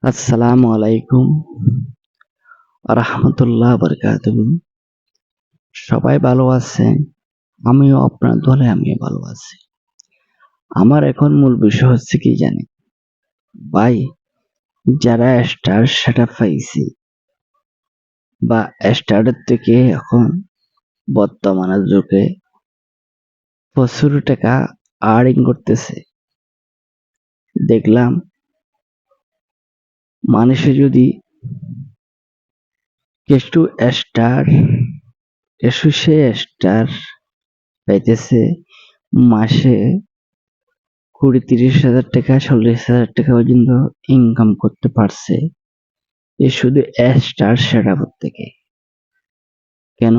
আসসালামু আলাইকুম রাহমাতুল্লাহ বারাকাতুহু। সবাই ভালো আছেন? আমিও আপনার দোয়ায় আমিও ভালো আছি। আমার এখন মূল বিষয় হচ্ছে কি জানেন? ভাই, যারা স্টার সেটআপ পাইছে বা স্টারের থেকে এখন বর্তমানে যুগে প্রচুর টাকা আর্নিং করতেছে। দেখলাম মানুষে যদি কিছু স্টার কিছু সে স্টার পাইতেছে মাসে 20-30 হাজার টাকা 40,000 টাকা পর্যন্ত ইনকাম করতে পারছে এ শুধু স্টার সেটআপ থেকে। কেন?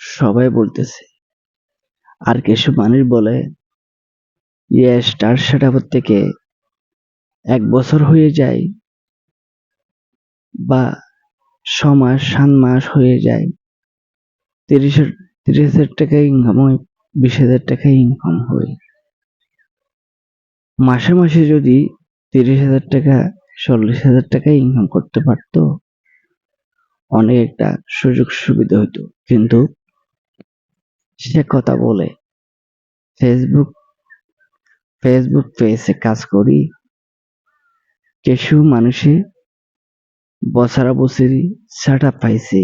সবাই বলতেছে। আর কিছু মানুষ বলে যে স্টার সেটআপ থেকে 1 বছর হয়ে যায় বা 6 মাস 7 মাস হয়ে যায়, 30,000 টাকা ইনকাম হয়, 20,000 টাকা ইনকাম হয়। মাসে মাসে যদি 30,000 টাকা 40,000 টাকা ইনকাম করতে পারতো, অনেক একটা সুযোগ সুবিধা হতো। কিন্তু সে কথা বলে ফেসবুক ফেসবুক পেজে কাজ করি, কিছু মানুষে বছরা বছরি সেটআপ পাইছে,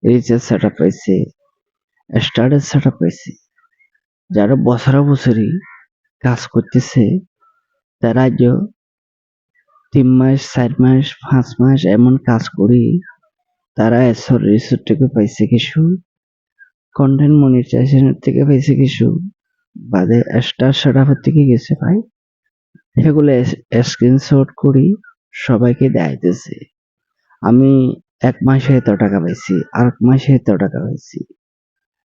রিচার্জ সেটআপ পাইছে, স্টারের সেটআপ পাইছে। যারা বছরা বছরি কাজ করতেছে তারা আজ 3 মাস 4 মাস 5 মাস এমন কাজ করি তারা রিসোর্ট থেকে পাইছে কিছু, কন্টেন্ট মনিটাইজেশনের থেকে পাইছে কিছু, বাদে স্টার সেটআপ থেকে গেছে ভাই। সেগুলো স্ক্রিনশট করি সবাইকে দেখাইতেছে। আমি 1 মাসে এত টাকা পাইছি, আরেক মাসে এত টাকা পাইছি,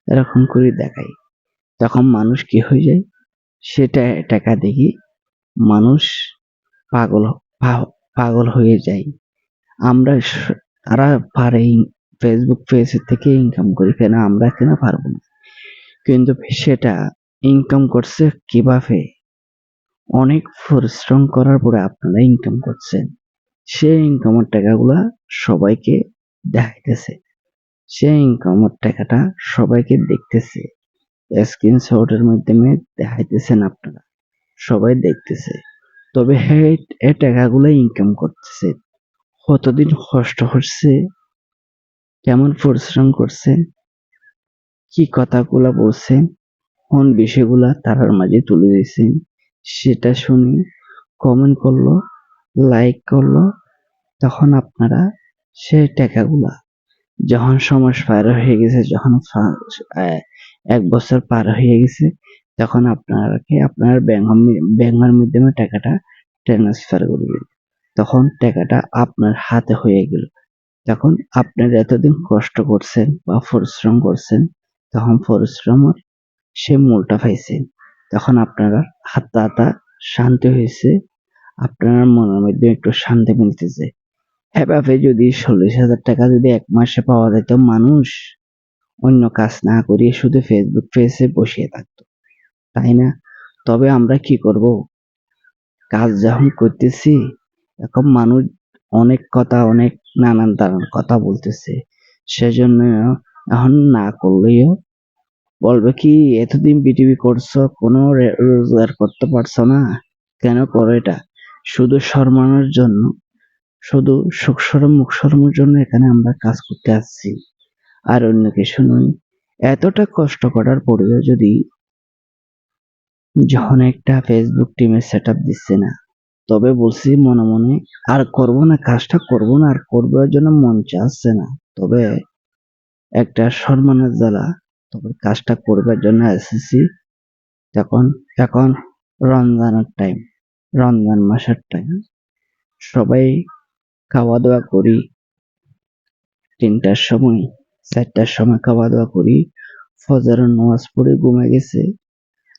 এরকম করে দেখাই। তখন মানুষ কি হয়ে যায়? সেটা টাকা দেখি মানুষ পাগল পাগল হয়ে যায়। আমরা তারা পারে ফেসবুক পেজ থেকে ইনকাম করি, কেন আমরা কেন পারবো না? কিন্তু সেটা ইনকাম করছে কিভাবে? অনেক পরিশ্রম করার পরে আপনারা ইনকাম করছেন। সে ইনকামের টাকাগুলা সবাইকে দেখাইতেছে, সে ইনকামের টাকাটা সবাইকে দেখতেছে, স্ক্রিনশটের মাধ্যমে দেখাইতেছেন আপনারা, সবাই দেখতেছে। তবে হ্যাঁ, এই টাকাগুলো ইনকাম করতেছে, কতদিন কষ্ট করছে, কেমন পরিশ্রম করছে, কি কথাগুলা বলছেন, কোন বিষয়গুলা তারার মাঝে তুলে দিয়েছেন, সেটা শুনে কমেন্ট করলো, লাইক করলো। তখন আপনারা সেই টাকাগুলা যখন সময় পার হয়ে গেছে, যখন 1 বছর পার হয়ে গেছে, তখন আপনার ব্যাংকের মাধ্যমে টাকাটা ট্রান্সফার করবেন। তখন টাকাটা আপনার হাতে হয়ে গেল। তখন আপনারা এতদিন কষ্ট করছেন বা পরিশ্রম করছেন, তখন পরিশ্রমের সে মূলটা পাইছেন। তখন আপনার হাতটা শান্তি হয়েছে, আপনার মনের মধ্যে একটু শান্তি মিলতেছে। এভাবে যদি 40,000 টাকা যদি 1 মাসে পাওয়া যেত, মানুষ অন্য কাজ না করিয়ে শুধু ফেসবুক পেজে বসিয়ে থাকতো, তাই না? তবে আমরা কি করব? কাজ যখন করতেছি, এখন মানুষ অনেক নানান তানান কথা বলতেছে। সেজন্য এখন না করলেও বলবে কি, এতদিন বিটিভি করছো, কোনো রোজগার করতে পারছো না, কেন করো এটা? শুধু শর্মানোর জন্য, শুধু সুখ সরম মুখ সরমের জন্য এখানে আমরা কাজ করতে আসছি, আর অন্য কিছু নয়। এতটা কষ্ট করার পরেও যদি যখন একটা ফেসবুক টিমের সেটআপ দিচ্ছে না, তবে বলছি মনে মনে আর করব না, কাজটা করব না, আর করবার জন্য মন চাচ্ছে না। তবে একটা সম্মানের জ্বালা, তবে কাজটা করবার জন্য এসেছি। তখন এখন রমজানের টাইম, রমজান মাসের টাইম, সবাই খাওয়া দাওয়া করি 3টার সময় 4টার সময় খাওয়া দাওয়া করি, ফজরের নামাজ পড়ে ঘুমে গেছে।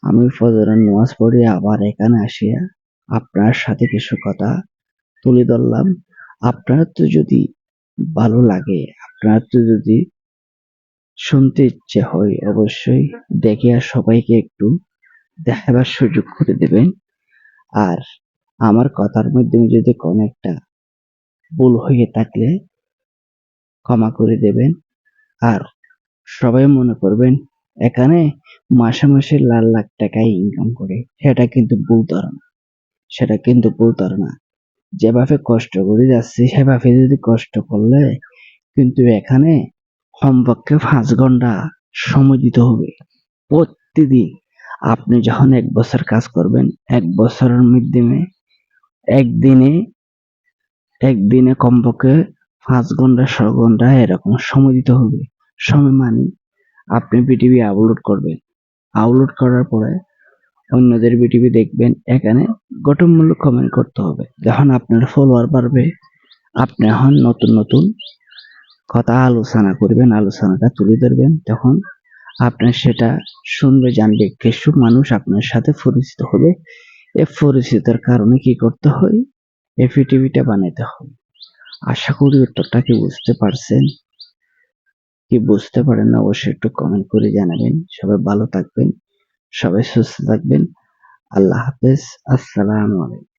আমি ফজরের নামাজ পড়ে আবার এখানে আসিয়া আপনার সাথে কিছু কথা তুলে ধরলাম। আপনার তো যদি ভালো লাগে, আপনার তো যদি শুনতে ইচ্ছে হয়, অবশ্যই দেখে আর সবাইকে একটু দেখাবার সুযোগ করে দেবেন। আর আমার কথার মাধ্যমে যদি কোনো একটা ভুল হয়ে থাকলে ক্ষমা করে দেবেন। আর সবাই মনে করবেন এখানে মাসে মাসে লাখ লাখ টাকা ইনকাম করে, সেটা কিন্তু ভুল ধারণা। যেভাবে কষ্ট করে যাচ্ছি সেভাবে যদি কষ্ট করলে কিন্তু এখানে কমপক্ষে 5 ঘন্টা সময় দিতে হবে প্রতিদিন। আপনি যখন 1 বছর কাজ করবেন, 1 বছরের মাধ্যমে একদিনে একদিনে কমপক্ষে 5 ঘন্টা 6 ঘন্টা এরকম সময় দিতে হবে। সময় মানে আপনি ভিডিও আপলোড করবেন, আপলোড করার পরে অন্যদের ভিডিও দেখবেন, এখানে গঠনমূলক কমেন্ট করতে হবে। যখন আপনার ফলোয়ার বাড়বে, আপনি এখন নতুন নতুন কথা আলোচনা করবেন, আলোচনাটা তুলে ধরবেন, তখন আপনার সেটা শুনবে, জানবে, কিছু মানুষ আপনার সাথে পরিচিত হবে। এই পরিচিতির কারণে কি করতে হয়, এই পৃথিবীটা বানাইতে হয়। আশা করি উত্তরটা কি বুঝতে পারছেন। কি বুঝতে পারেন না অবশ্যই একটু কমেন্ট করে জানাবেন। সবাই ভালো থাকবেন, সবাই সুস্থ থাকবেন। আল্লাহ হাফেজ। আসসালামু আলাইকুম।